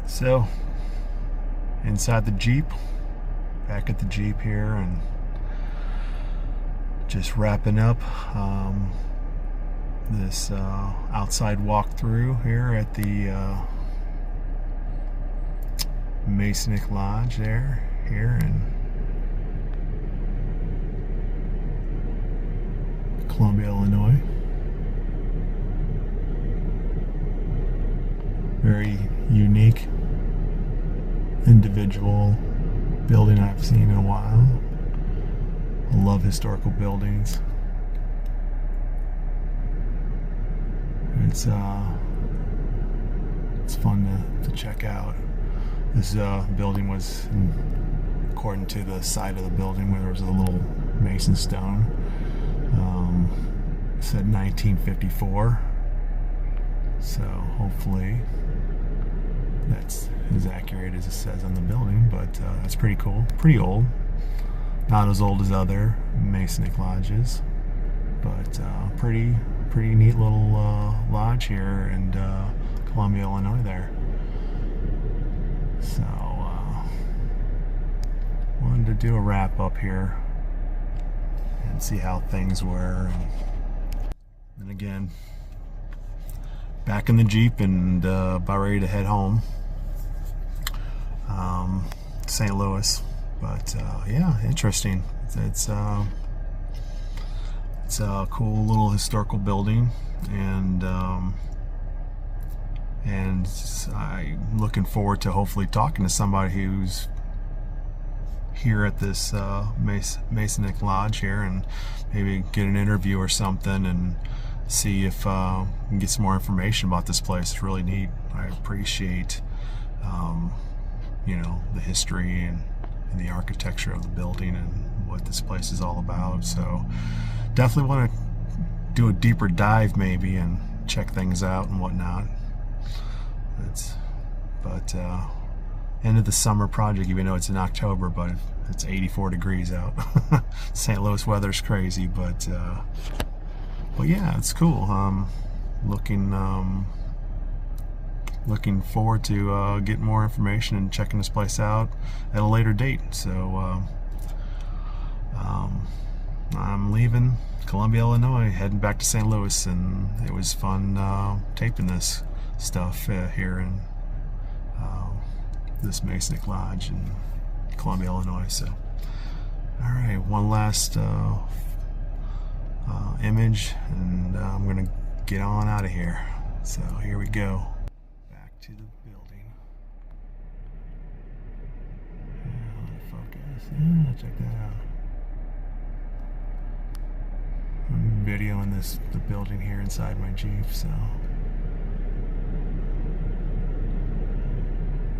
So, inside the Jeep, back at the Jeep here, and just wrapping up this outside walkthrough here at the Masonic Lodge here in Columbia, Illinois. Very unique, individual building I've seen in a while. I love historical buildings. It's fun to check out. This building was, according to the side of the building, where there was a little mason stone. It said 1954. So hopefully that's as accurate as it says on the building, but that's pretty cool. Pretty old. Not as old as other Masonic lodges, but pretty neat little lodge here in Columbia, Illinois there. So wanted to do a wrap up here and see how things were, and again, back in the Jeep and about ready to head home, St. Louis. But yeah, interesting. It's a cool little historical building, and I'm looking forward to hopefully talking to somebody who's here at this Masonic Lodge here, and maybe get an interview or something and see if we can get some more information about this place. It's really neat. I appreciate the history and the architecture of the building and what this place is all about. So definitely want to do a deeper dive maybe and check things out and whatnot. But end of the summer project, even though it's in October, but it's 84 degrees out. St. Louis weather's crazy, but yeah, it's cool. Looking forward to getting more information and checking this place out at a later date. So I'm leaving Columbia, Illinois, heading back to St. Louis, and it was fun taping this stuff here in this Masonic Lodge in Columbia, Illinois. So all right, one last image, and I'm gonna get on out of here. So here we go, back to the building. Focus. Yeah, check that out. I'm videoing the building here inside my Jeep. So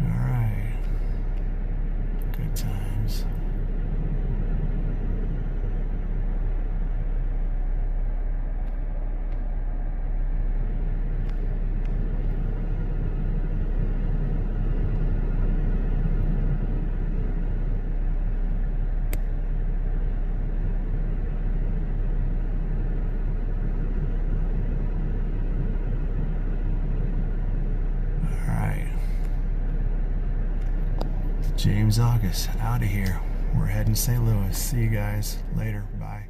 all right, good times. James August out of here. We're heading to St. Louis. See you guys later. Bye.